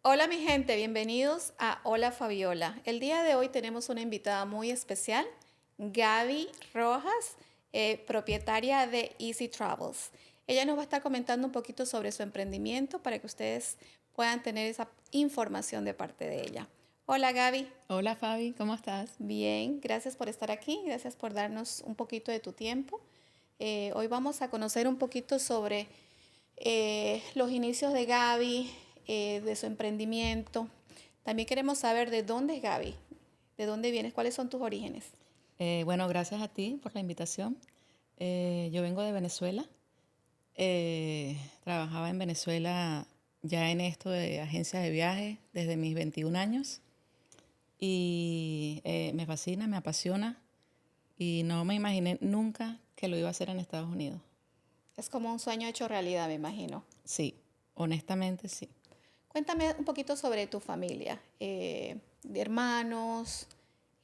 Hola mi gente, bienvenidos a Hola Fabiola. El día de hoy tenemos una invitada muy especial, Gaby Rojas, propietaria de Easy Travels. Ella nos va a estar comentando un poquito sobre su emprendimiento para que ustedes puedan tener esa información de parte de ella. Hola Gaby, Hola Fabi, ¿cómo estás? bien, gracias por estar aquí, gracias por darnos un poquito de tu tiempo. Hoy vamos a conocer un poquito sobre los inicios de Gaby, de su emprendimiento. También queremos saber de dónde es Gaby, de dónde vienes, cuáles son tus orígenes. Bueno, gracias a ti por la invitación. Yo vengo de Venezuela. Trabajaba en Venezuela ya en esto de agencias de viajes desde mis 21 años y me fascina, me apasiona y no me imaginé nunca que lo iba a hacer en Estados Unidos. Es como un sueño hecho realidad, me imagino. Sí, honestamente sí. Cuéntame un poquito sobre tu familia, de hermanos,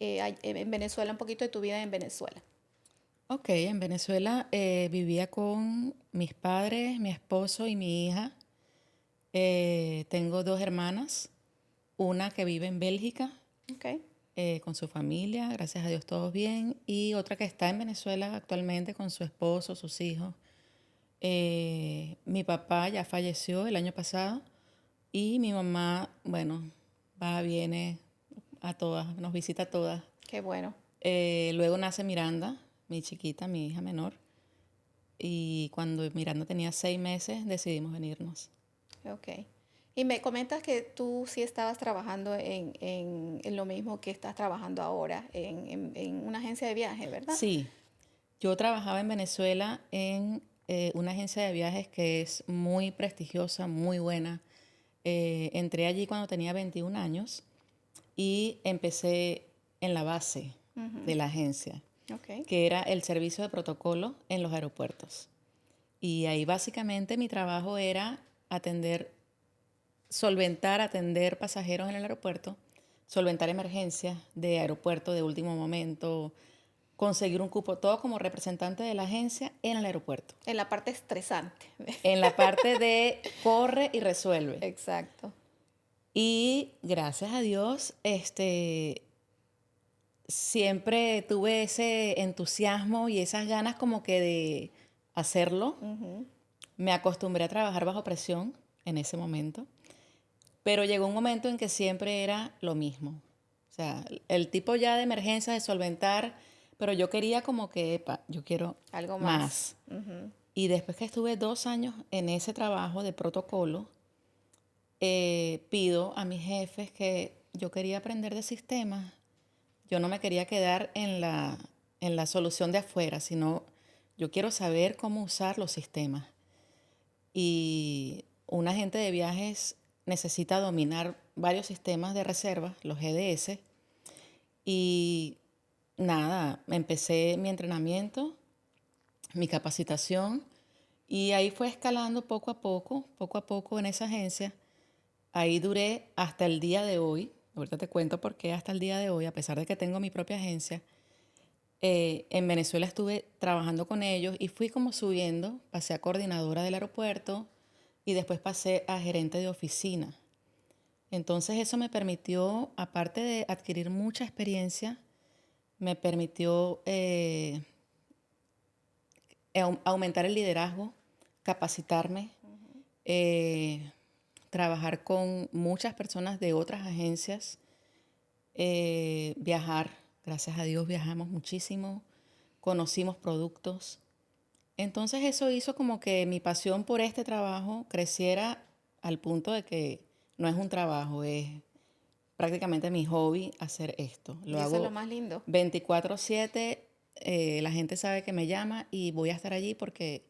en Venezuela, un poquito de tu vida en Venezuela. Ok, en Venezuela vivía con mis padres, mi esposo y mi hija. Tengo dos hermanas, una que vive en Bélgica Ok. con su familia, gracias a Dios todos bien, y otra que está en Venezuela actualmente con su esposo, sus hijos. Mi papá ya falleció el año pasado y mi mamá, bueno, va, viene a todas, nos visita a todas. Qué bueno. Luego nace Miranda, mi chiquita, mi hija menor, y cuando Miranda tenía 6 meses decidimos venirnos. Ok. Y me comentas que tú sí estabas trabajando en lo mismo que estás trabajando ahora, en una agencia de viaje, ¿verdad? Sí, yo trabajaba en Venezuela en una agencia de viajes que es muy prestigiosa, muy buena. Entré allí cuando tenía 21 años y empecé en la base de la agencia, Ok. que era el servicio de protocolo en los aeropuertos. Y ahí básicamente mi trabajo era atender, solventar, atender pasajeros en el aeropuerto, solventar emergencias de aeropuerto de último momento, conseguir un cupo, todo como representante de la agencia en el aeropuerto. En la parte estresante. En la parte de corre y resuelve. Exacto. Y gracias a Dios, siempre tuve ese entusiasmo y esas ganas como que de hacerlo. Me acostumbré a trabajar bajo presión en ese momento, pero llegó un momento en que siempre era lo mismo. O sea, el tipo ya de emergencia, de solventar, pero yo quería como que, epa, yo quiero Algo más. más. Y después que estuve 2 años en ese trabajo de protocolo, pido a mis jefes que yo quería aprender de sistemas. Yo no me quería quedar en la solución de afuera, sino yo quiero saber cómo usar los sistemas. Y un agente de viajes necesita dominar varios sistemas de reserva, los GDS. Y nada, empecé mi entrenamiento, mi capacitación, y ahí fue escalando poco a poco en esa agencia. Ahí duré hasta el día de hoy. Ahorita te cuento por qué hasta el día de hoy, a pesar de que tengo mi propia agencia. En Venezuela estuve trabajando con ellos y fui como subiendo, pasé a coordinadora del aeropuerto y después pasé a gerente de oficina. Entonces eso me permitió, aparte de adquirir mucha experiencia, me permitió aumentar el liderazgo, capacitarme, eh, trabajar con muchas personas de otras agencias, viajar. Gracias a Dios viajamos muchísimo, conocimos productos. Entonces eso hizo como que mi pasión por este trabajo creciera al punto de que no es un trabajo, es prácticamente mi hobby hacer esto. Lo Y eso es lo hago más lindo. 24/7, la gente sabe que me llama y voy a estar allí porque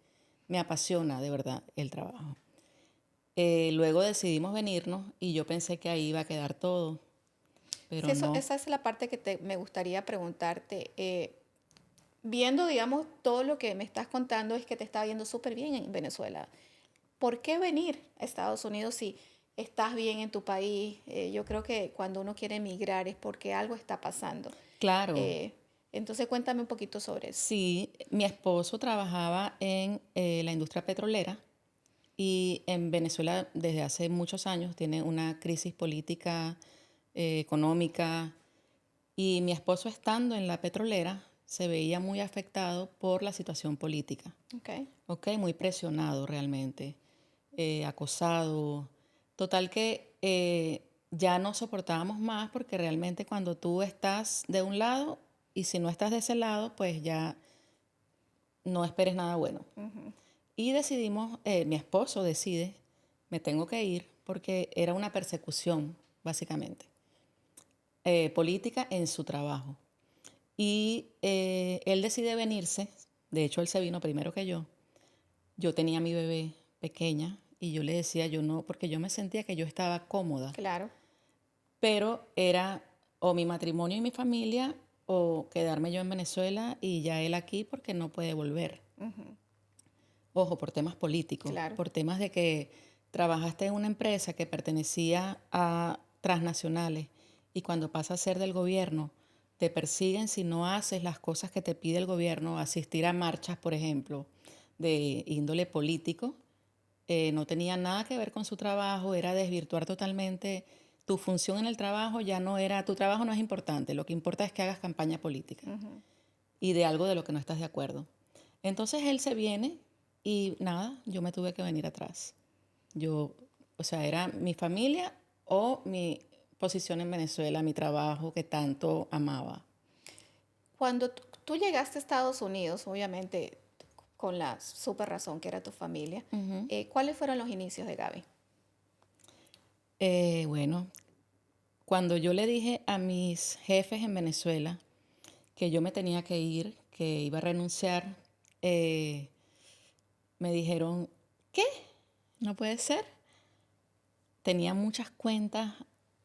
me apasiona de verdad el trabajo. Luego decidimos venirnos y yo pensé que ahí iba a quedar todo, Sí, pero eso, no. esa es la parte que me gustaría preguntarte. Viendo, digamos, todo lo que me estás contando es que te está yendo súper bien en Venezuela. ¿Por qué venir a Estados Unidos si estás bien en tu país? Yo creo que cuando uno quiere emigrar es porque algo está pasando. Claro, Eh, entonces cuéntame un poquito sobre eso. sí, mi esposo trabajaba en la industria petrolera. y en Venezuela desde hace muchos años tiene una crisis política, económica, y mi esposo estando en la petrolera se veía muy afectado por la situación política, Ok. ¿ok? Muy presionado realmente, acosado. Total que ya no soportábamos más porque realmente cuando tú estás de un lado y si no estás de ese lado, pues ya no esperes nada bueno. Ujú. Y decidimos, mi esposo decide, me tengo que ir porque era una persecución, básicamente, política en su trabajo. Y él decide venirse, de hecho él se vino primero que yo tenía mi bebé pequeña y yo le decía, yo no, porque yo me sentía que yo estaba cómoda, Claro. pero era o mi matrimonio y mi familia o quedarme yo en Venezuela y ya él aquí porque no puede volver. Ujú. Ojo, por temas políticos, Claro. por temas de que trabajaste en una empresa que pertenecía a transnacionales y cuando pasa a ser del gobierno, te persiguen si no haces las cosas que te pide el gobierno, asistir a marchas, por ejemplo, de índole político, no tenía nada que ver con su trabajo, era desvirtuar totalmente tu función en el trabajo, ya no era, tu trabajo no es importante, lo que importa es que hagas campaña política Ujú. y de algo de lo que no estás de acuerdo. Entonces él se viene y nada, yo me tuve que venir atrás. Yo, o sea, era mi familia o mi posición en Venezuela, mi trabajo que tanto amaba. Cuando tú llegaste a Estados Unidos, obviamente con la súper razón que era tu familia, Ujú. ¿cuáles fueron los inicios de Gaby? Bueno, cuando yo le dije a mis jefes en Venezuela que yo me tenía que ir, que iba a renunciar, eh, me dijeron, ¿qué? No puede ser. Tenía muchas cuentas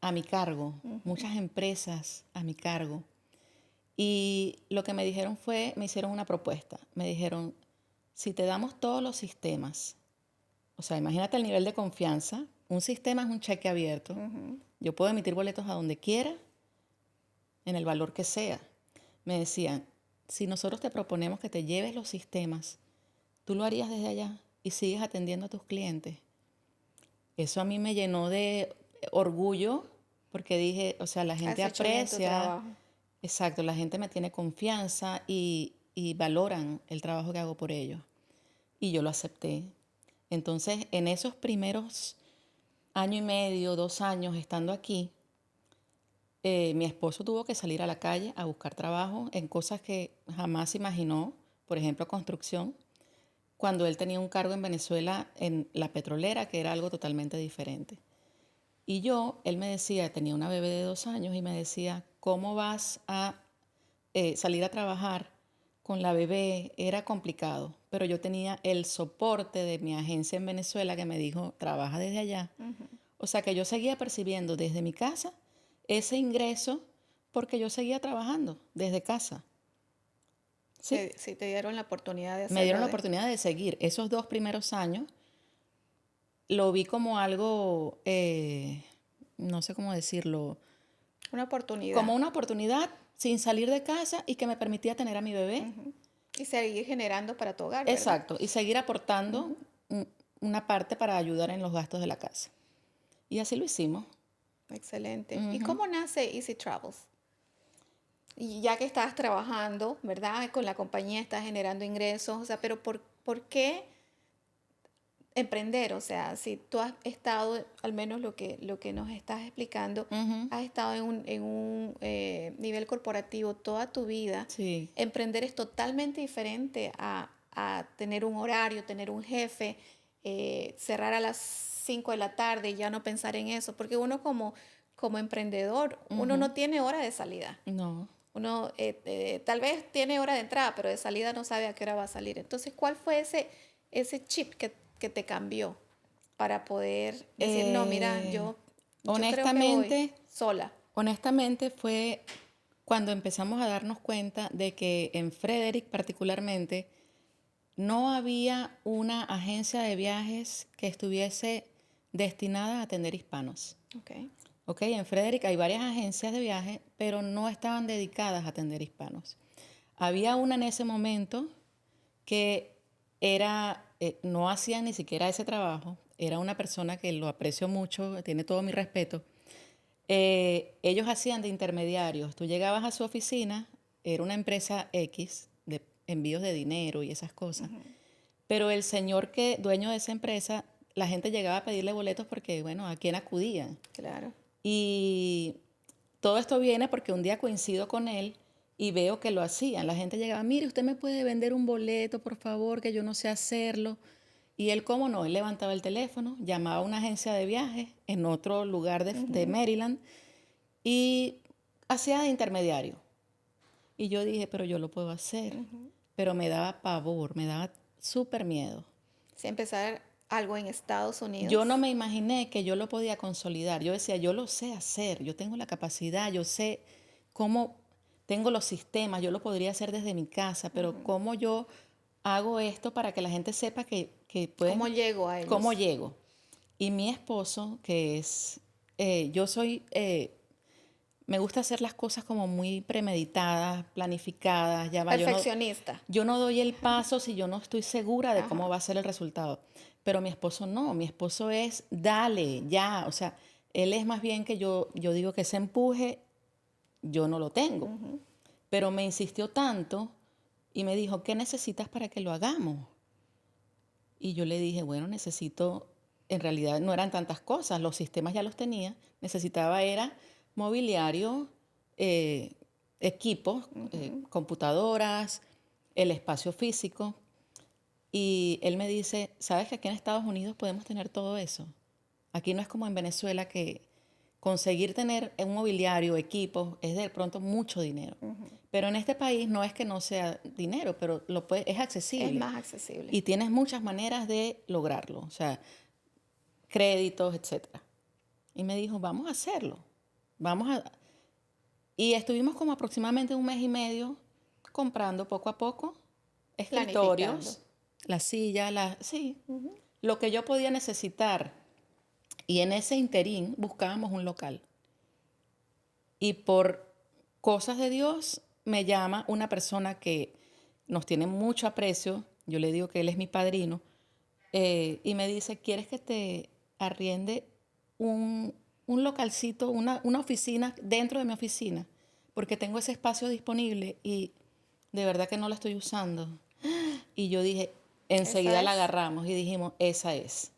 a mi cargo, Ujú. muchas empresas a mi cargo. Y lo que me dijeron fue, me hicieron una propuesta. Me dijeron, si te damos todos los sistemas, o sea, imagínate el nivel de confianza, un sistema es un cheque abierto. Ujú. Yo puedo emitir boletos a donde quiera, en el valor que sea. Me decían, si nosotros te proponemos que te lleves los sistemas, tú lo harías desde allá y sigues atendiendo a tus clientes. Eso a mí me llenó de orgullo porque dije, o sea, la gente Has hecho bien tu aprecia, trabajo. exacto, la gente me tiene confianza y valoran el trabajo que hago por ellos. Y yo lo acepté. Entonces, en esos primeros año y medio, 2 años estando aquí, mi esposo tuvo que salir a la calle a buscar trabajo en cosas que jamás imaginó, por ejemplo, construcción, cuando él tenía un cargo en Venezuela en la petrolera, que era algo totalmente diferente. Y yo, él me decía, tenía una bebé de 2 años y me decía, ¿cómo vas a salir a trabajar con la bebé? Era complicado, pero yo tenía el soporte de mi agencia en Venezuela que me dijo, trabaja desde allá. Ujú. O sea que yo seguía percibiendo desde mi casa ese ingreso porque yo seguía trabajando desde casa. ¿Sí? Sí, te dieron la oportunidad de Me dieron hacerlo la de oportunidad de seguir. Esos 2 primeros años lo vi como algo, no sé cómo decirlo, una oportunidad. como una oportunidad sin salir de casa y que me permitía tener a mi bebé. Ujú. Y seguir generando para tu hogar, ¿verdad? Exacto. Y seguir aportando Ujú. una parte para ayudar en los gastos de la casa. Y así lo hicimos. Excelente. ¿Y Ujú. cómo nace Easy Travels? Y ya que estás trabajando, ¿verdad? Con la compañía estás generando ingresos, o sea, pero ¿por qué emprender? O sea, si tú has estado, al menos lo que nos estás explicando, Ujú. has estado en un nivel corporativo toda tu vida, Sí. emprender es totalmente diferente a tener un horario, tener un jefe, cerrar a las 5 de la tarde y ya no pensar en eso, porque uno como emprendedor, uno Ujú. no tiene hora de salida. No. Uno tal vez tiene hora de entrada, pero de salida no sabe a qué hora va a salir. Entonces, ¿cuál fue ese chip que te cambió para poder decir, no, mira, Eh, yo creo que voy honestamente, sola? honestamente fue cuando empezamos a darnos cuenta de que en Frederick particularmente no había una agencia de viajes que estuviese destinada a atender hispanos. Ok. Ok, en Frederick hay varias agencias de viaje, pero no estaban dedicadas a atender hispanos. Había una en ese momento que era no hacían ni siquiera ese trabajo. Era una persona que lo aprecio mucho, tiene todo mi respeto. Ellos hacían de intermediarios. Tú llegabas a su oficina, era una empresa X de envíos de dinero y esas cosas. Pero el señor dueño de esa empresa, la gente llegaba a pedirle boletos porque, bueno, ¿a quién acudían? Claro. Y todo esto viene porque un día coincido con él y veo que lo hacían. La gente llegaba, mire, usted me puede vender un boleto, por favor, que yo no sé hacerlo. Y él, cómo no, él levantaba el teléfono, llamaba a una agencia de viajes en otro lugar de Maryland y hacía de intermediario. Y yo dije, pero yo lo puedo hacer. Pero me daba pavor, me daba súper miedo. Si empezar algo en Estados Yo Unidos. no me imaginé que yo lo podía consolidar. Yo decía, yo lo sé hacer, yo tengo la capacidad, yo sé cómo tengo los sistemas, yo lo podría hacer desde mi casa, pero cómo yo hago esto para que la gente sepa que ¿Cómo pueden, llego a cómo ellos? llego. Y mi esposo, que es, yo soy, me gusta hacer las cosas como muy premeditadas, planificadas, ya va, Perfeccionista. yo no doy el paso si yo no estoy segura de cómo Ajá. va a ser el resultado. Pero mi esposo no, mi esposo es, dale, ya, o sea, él es más bien que yo digo que ese empuje, yo no lo tengo. Pero me insistió tanto y me dijo, ¿qué necesitas para que lo hagamos? Y yo le dije, bueno, necesito, en realidad no eran tantas cosas, los sistemas ya los tenía, necesitaba era mobiliario, eh, equipos, computadoras, el espacio físico. Y él me dice, ¿sabes que aquí en Estados Unidos podemos tener todo eso? Aquí no es como en Venezuela que conseguir tener un mobiliario, equipos, es de pronto mucho dinero. Pero en este país no es que no sea dinero, pero es Es accesible. más accesible. Y tienes muchas maneras de lograrlo, o sea, créditos, etcétera. Y me dijo, vamos a hacerlo. Vamos a... Y estuvimos como aproximadamente un mes y medio comprando poco a poco Planificando. escritorios, sí, lo que yo podía necesitar. Y en ese interín buscábamos un local. Y por cosas de Dios me llama una persona que nos tiene mucho aprecio, yo le digo que él es mi padrino, y me dice, ¿quieres que te arriende un, un localcito, una oficina dentro de mi oficina? Porque tengo ese espacio disponible y de verdad que no lo estoy usando. Y yo dije, enseguida Esa la es. agarramos y dijimos, esa es.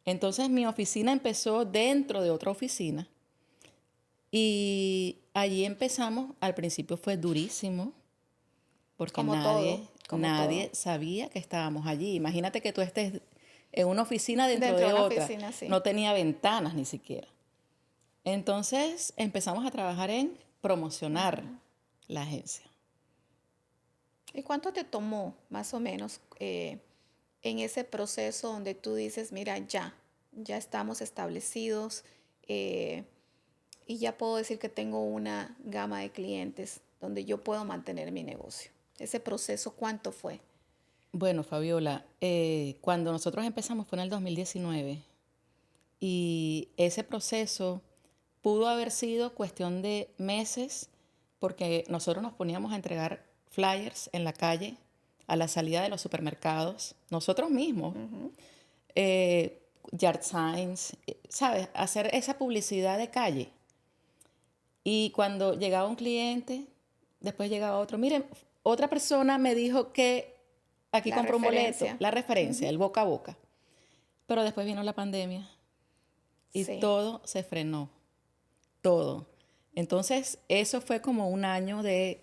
Entonces mi oficina empezó dentro de otra oficina y allí empezamos, al principio fue durísimo porque Como todo. Como todo. nadie sabía que estábamos allí. Imagínate que tú estés en una oficina dentro Dentro de de una otra, oficina, sí. no tenía ventanas ni siquiera. Entonces empezamos a trabajar en promocionar la agencia. ¿Y cuánto te tomó, más o menos, en ese proceso donde tú dices, mira, ya estamos establecidos eh, y ya puedo decir que tengo una gama de clientes donde yo puedo mantener mi negocio? Ese proceso, ¿cuánto fue? Bueno, Fabiola, cuando nosotros empezamos fue en el 2019 y ese proceso pudo haber sido cuestión de meses porque nosotros nos poníamos a entregar flyers en la calle a la salida de los supermercados, nosotros mismos, eh, yard signs, ¿sabes? Hacer esa publicidad de calle. Y cuando llegaba un cliente, después llegaba otro. Miren, otra persona me dijo que aquí La compró un boleto, referencia. la referencia, el boca a boca. Pero después vino la pandemia y Sí. todo se frenó, todo. Entonces, eso fue como un año de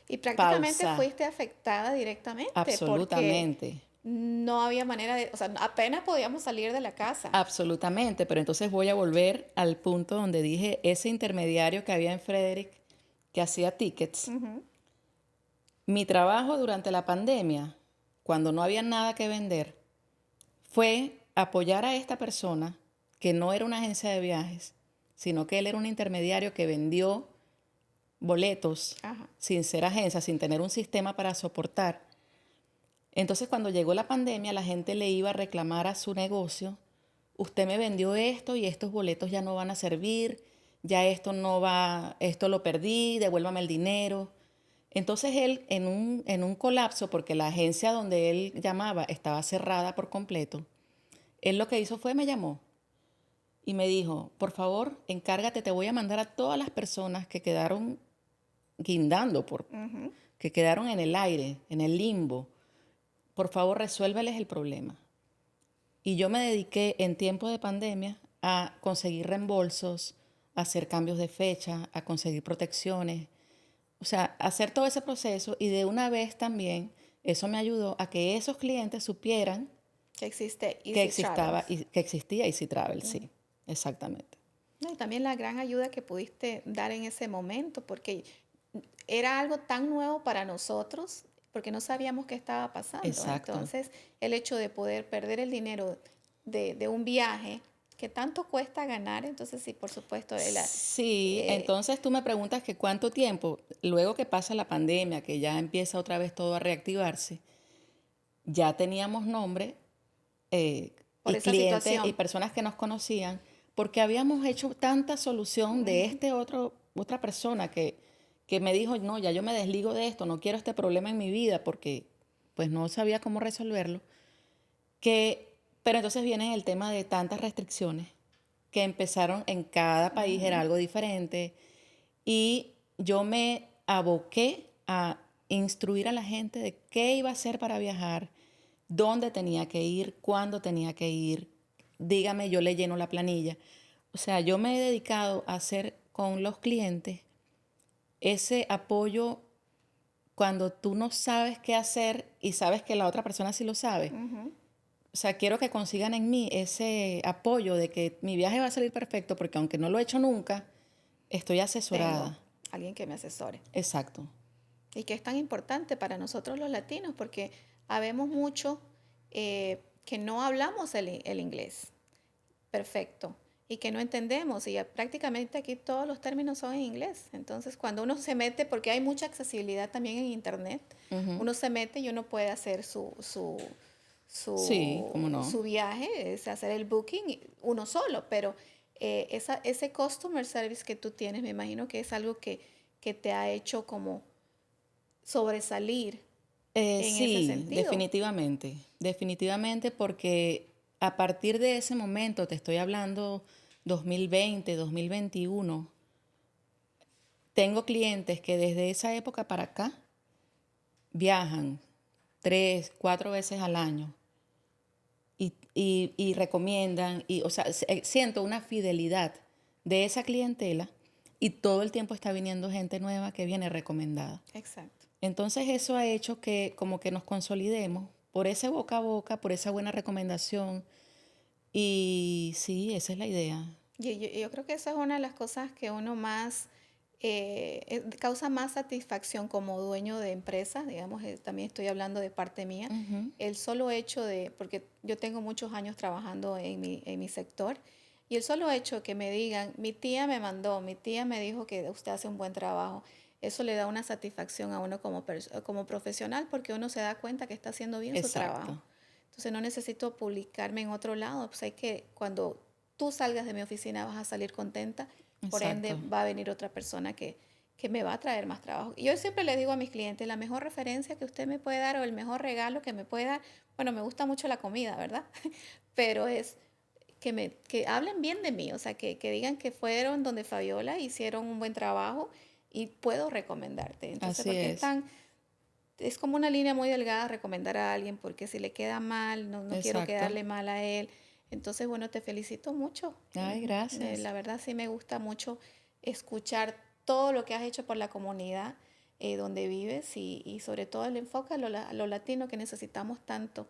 Y prácticamente pausa, fuiste afectada directamente porque absolutamente, no había manera de, o sea, apenas podíamos salir de la casa. absolutamente. Pero entonces voy a volver al punto donde dije, ese intermediario que había en Frederick, que hacía tickets, mi trabajo durante la pandemia, cuando no había nada que vender, fue apoyar a esta persona, que no era una agencia de viajes, sino que él era un intermediario que vendió boletos Ajá. sin ser agencia, sin tener un sistema para soportar. Entonces, cuando llegó la pandemia, la gente le iba a reclamar a su negocio, usted me vendió esto y estos boletos ya no van a servir, ya esto no va, esto lo perdí, devuélvame el dinero. Entonces él, en un colapso, porque la agencia donde él llamaba estaba cerrada por completo, él lo que hizo fue me llamó y me dijo, por favor, encárgate, te voy a mandar a todas las personas que quedaron guindando, Ujú. que quedaron en el aire, en el limbo. Por favor, resuélveles el problema. Y yo me dediqué en tiempo de pandemia a conseguir reembolsos, a hacer cambios de fecha, a conseguir protecciones, o sea, hacer todo ese proceso y de una vez también eso me ayudó a que esos clientes supieran Que existe que Easy existaba Travels. y que existía Easy Travel, sí, exactamente. No, y también la gran ayuda que pudiste dar en ese momento, porque era algo tan nuevo para nosotros, porque no sabíamos qué estaba pasando. Exacto. Entonces, el hecho de poder perder el dinero de un viaje que tanto cuesta ganar, entonces sí, por supuesto, Sí, eh, entonces tú me preguntas que cuánto tiempo, luego que pasa la pandemia, que ya empieza otra vez todo a reactivarse, ya teníamos nombre por y esa clientes y situación. personas que nos conocían, porque habíamos hecho tanta solución de Ujú. otra persona que me dijo, no, ya yo me desligo de esto, no quiero este problema en mi vida porque pues no sabía cómo resolverlo, pero entonces viene el tema de tantas restricciones que empezaron en cada país, era Ujú. algo diferente, y yo me aboqué a instruir a la gente de qué iba a hacer para viajar, dónde tenía que ir, cuándo tenía que ir. Dígame, yo le lleno la planilla. O sea, yo me he dedicado a hacer con los clientes ese apoyo cuando tú no sabes qué hacer y sabes que la otra persona sí lo sabe. Ujú. O sea, quiero que consigan en mí ese apoyo de que mi viaje va a salir perfecto porque aunque no lo he hecho nunca, estoy Tengo asesorada. alguien que me asesore. Exacto. Y que es tan importante para nosotros los latinos, porque habemos mucho que no hablamos el inglés perfecto y que no entendemos. Y prácticamente aquí todos los términos son en inglés. Entonces, cuando uno se mete, porque hay mucha accesibilidad también en Internet, Ujú. uno se mete y uno puede hacer Sí, cómo no. su viaje, es hacer el booking uno solo, pero ese customer service que tú tienes, me imagino que es algo que te ha hecho como sobresalir en ese Sí, sentido. definitivamente. Definitivamente porque a partir de ese momento, te estoy hablando 2020, 2021, tengo clientes que desde esa época para acá viajan 3, 4 veces al año y recomiendan, y, o sea, siento una fidelidad de esa clientela y todo el tiempo está viniendo gente nueva que viene recomendada. Exacto. Entonces eso ha hecho que como que nos consolidemos por ese boca a boca, por esa buena recomendación. Y sí, esa es la idea. Yo creo que esa es una de las cosas que uno más causa más satisfacción como dueño de empresa, digamos, también estoy hablando de parte mía, Ujú. el solo hecho de, porque yo tengo muchos años trabajando en mi sector, y el solo hecho que me digan, mi tía me mandó, mi tía me dijo que usted hace un buen trabajo, eso le da una satisfacción a uno como profesional porque uno se da cuenta que está haciendo bien su trabajo. Exacto, Entonces no necesito publicarme en otro lado, pues hay que cuando tú salgas de mi oficina vas a salir contenta, por ende exacto. va a venir otra persona que me va a traer más trabajo. Y yo siempre les digo a mis clientes, la mejor referencia que usted me puede dar o el mejor regalo que me puede dar, bueno, me gusta mucho la comida, ¿verdad? Pero es que hablen bien de mí, o sea, que digan que fueron donde Fabiola, hicieron un buen trabajo y puedo recomendarte. Entonces, Así porque es. es como una línea muy delgada recomendar a alguien, porque si le queda mal, no quiero Exacto. quedarle mal a él. Entonces, bueno, te felicito mucho. Ay, gracias. La verdad sí me gusta mucho escuchar todo lo que has hecho por la comunidad donde vives y sobre todo el enfoque a lo latino que necesitamos tanto,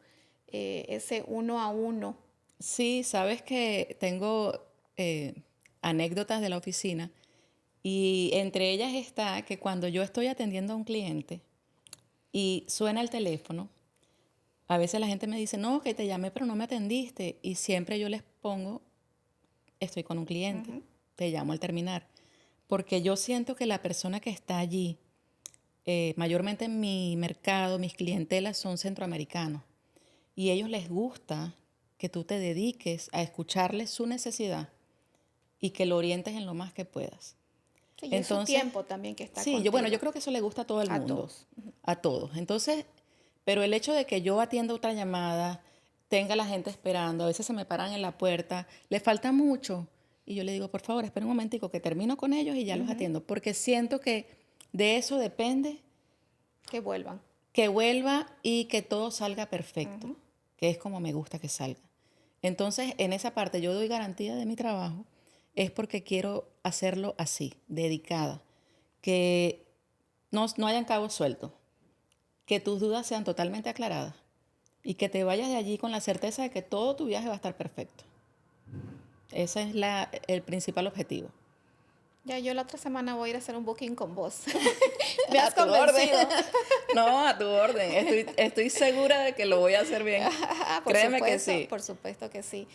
ese uno a uno. Sí, sabes que tengo anécdotas de la oficina y entre ellas está que cuando yo estoy atendiendo a un cliente y suena el teléfono, a veces la gente me dice, no, que te llamé pero no me atendiste y siempre yo les pongo, estoy con un cliente, Ujú. te llamo al terminar, porque yo siento que la persona que está allí, mayormente en mi mercado, mis clientelas son centroamericanos y a ellos les gusta que tú te dediques a escucharles su necesidad y que lo orientes en lo más que puedas. Sí, y es su Entonces, tiempo también que está sí, bueno, yo contigo. creo que eso le gusta a todo el A mundo, todos. a todos. Entonces, pero el hecho de que yo atienda otra llamada, tenga a la gente esperando, a veces se me paran en la puerta, le falta mucho. Y yo le digo, por favor, espera un momentico que termino con ellos y ya los atiendo, porque siento que de eso depende Que vuelvan. que vuelva y que todo salga perfecto, Ujú. que es como me gusta que salga. Entonces, en esa parte yo doy garantía de mi trabajo, es porque quiero hacerlo así, dedicada, que no hayan cabos sueltos, que tus dudas sean totalmente aclaradas y que te vayas de allí con la certeza de que todo tu viaje va a estar perfecto. Ese es el principal objetivo. Ya yo la otra semana voy a ir a hacer un booking con vos. Me A has tu orden. convencido. No, a tu orden. Estoy segura de que lo voy a hacer bien. Créeme que sí. Por supuesto que sí.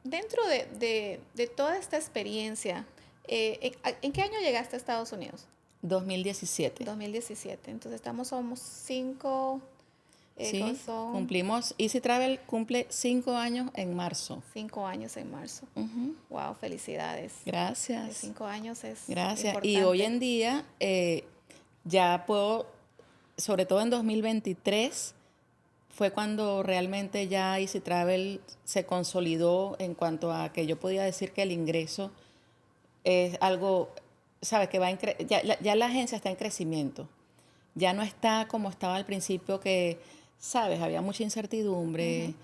Dentro de toda esta experiencia, ¿en qué año llegaste a Estados Unidos? 2017. 2017. Entonces somos 5, Sí, son cumplimos, Easy Travel cumple 5 años en marzo. 5 años en marzo. Ujú. Wow, felicidades. Gracias, 5 años es gracias. Y hoy importante. en día ya puedo, sobre todo en 2023, fue cuando realmente ya Easy Travel se consolidó en cuanto a que yo podía decir que el ingreso es algo, sabes, que ya la agencia está en crecimiento. Ya no está como estaba al principio que, sabes, había mucha incertidumbre,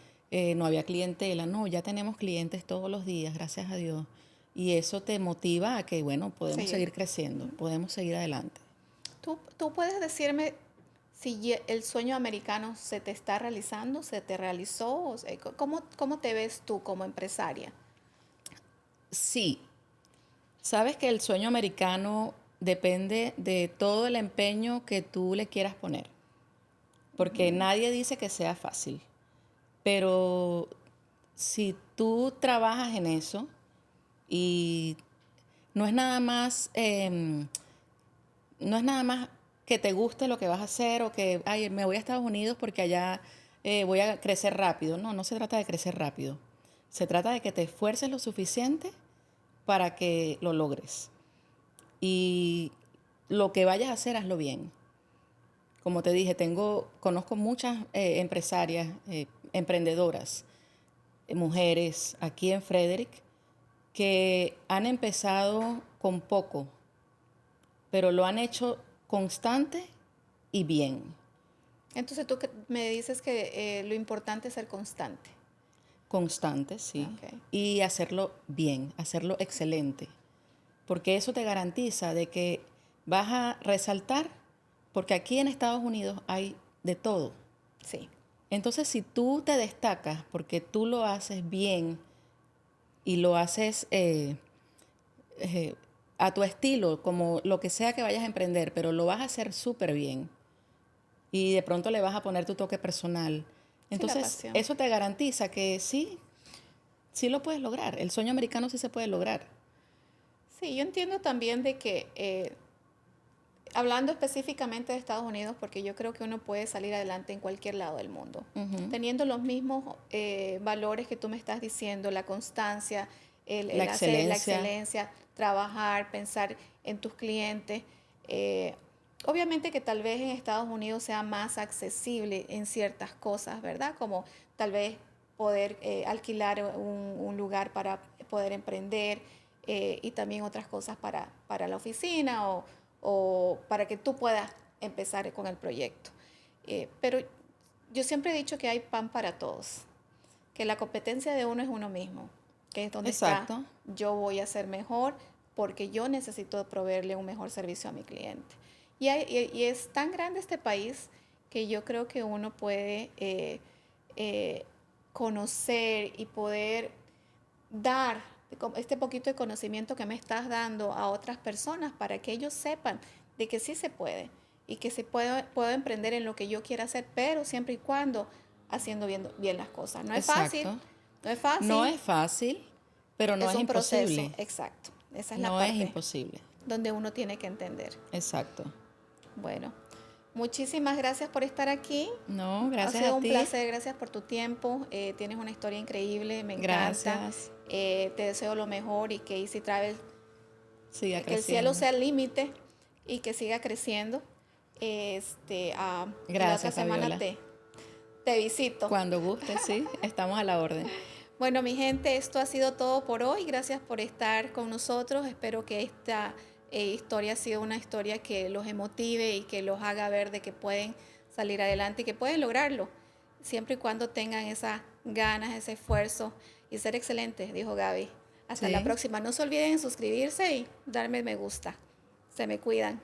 no había clientela. No, ya tenemos clientes todos los días, gracias a Dios. Y eso te motiva a que, bueno, podemos Seguir. seguir creciendo, podemos seguir adelante. ¿Tú puedes decirme si el sueño americano se te está realizando, se te realizó? O sea, ¿cómo te ves tú como empresaria? Sí, sabes que el sueño americano depende de todo el empeño que tú le quieras poner, porque nadie dice que sea fácil, pero si tú trabajas en eso y no es nada más, no es nada más que te guste lo que vas a hacer o que, ay, me voy a Estados Unidos porque allá voy a crecer rápido. No, no se trata de crecer rápido. Se trata de que te esfuerces lo suficiente para que lo logres. Y lo que vayas a hacer, hazlo bien. Como te dije, conozco muchas empresarias, emprendedoras, mujeres aquí en Frederick que han empezado con poco, pero lo han hecho constante y bien. Entonces tú me dices que lo importante es ser constante. Constante, sí. Okay. Y hacerlo bien, hacerlo excelente. Porque eso te garantiza de que vas a resaltar, porque aquí en Estados Unidos hay de todo. Sí. Entonces, si tú te destacas porque tú lo haces bien y lo haces eh, a tu estilo, como lo que sea que vayas a emprender, pero lo vas a hacer súper bien y de pronto le vas a poner tu toque personal. Sí, la Entonces, pasión. eso te garantiza que sí, sí lo puedes lograr. El sueño americano sí se puede lograr. Sí, yo entiendo también de que, hablando específicamente de Estados Unidos, porque yo creo que uno puede salir adelante en cualquier lado del mundo, Ujú. teniendo los mismos valores que tú me estás diciendo, la constancia, La el hacer la excelencia. excelencia, trabajar, pensar en tus clientes. eh, Obviamente que tal vez en Estados Unidos sea más accesible en ciertas cosas, ¿verdad? Como tal vez poder alquilar un lugar para poder emprender, y también otras cosas para la oficina o para que tú puedas empezar con el proyecto. Pero yo siempre he dicho que hay pan para todos, que la competencia de uno es uno mismo, que es donde está Exacto. yo voy a ser mejor porque yo necesito proveerle un mejor servicio a mi cliente. Y es tan grande este país que yo creo que uno puede eh, conocer y poder dar este poquito de conocimiento que me estás dando a otras personas para que ellos sepan de que sí se puede y que puedo emprender en lo que yo quiera hacer, pero siempre y cuando haciendo bien las cosas. No es fácil, Exacto. no es No fácil, es fácil, pero no es es un proceso, imposible. exacto. Esa es la No es parte imposible. donde uno tiene que entender. Exacto. Bueno, muchísimas gracias por estar aquí. No, Ha gracias a sido un ti. placer, gracias por tu tiempo. Tienes una historia increíble, me encanta. Gracias. Te deseo lo mejor y que Easy Travel Siga Que el cielo creciendo. sea el límite y que siga creciendo. Y la otra Gracias, semana Fabiola. te visito. Cuando guste, sí, estamos a la orden. Bueno, mi gente, esto ha sido todo por hoy. Gracias por estar con nosotros. Espero que esta historia ha sido una historia que los emotive y que los haga ver de que pueden salir adelante y que pueden lograrlo, siempre y cuando tengan esas ganas, ese esfuerzo y ser excelentes, dijo Gaby. Hasta la Sí. próxima. No se olviden suscribirse y darme me gusta. Se me cuidan.